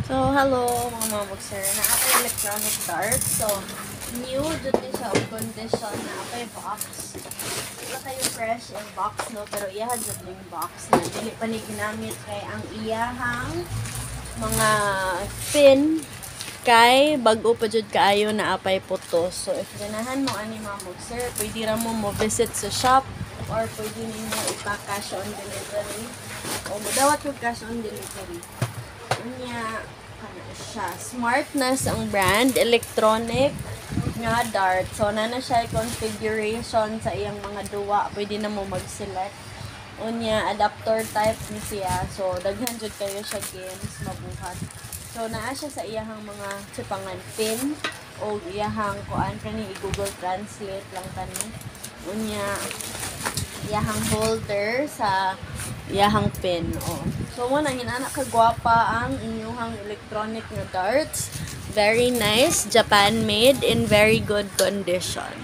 So, hello mga mamag-sir. Naapay electronic dart. So, new dito siya ang condition na apay box. Wala kayo fresh yung box, no? Pero iyahan dito yung box na dili pa ni ginamit kay ang iyahang mga pin kay bago pa jud kaayo na apay putos. So, if ganahan mo ani mamag-sir, pwede ra mo visit sa shop or pwede ninyo ipa-cash on delivery. O mudawat yung cash on delivery. Unya ano siya, Smartness ang brand, electronic nga dart. So na siya configuration sa iyang mga duwa, pwede na mo mag-select. Unya adapter type ni siya. So daghan jud kayo siya games mabuhat. So naa siya sa iyang mga sipangan pin o iyahang kuan kani i-Google Translate lang kani. Unya iyahang holder sa iyahang pin. Oh. So, muna, hinana kagwapa ang inyuhang electronic na darts. Very nice. Japan made in very good condition.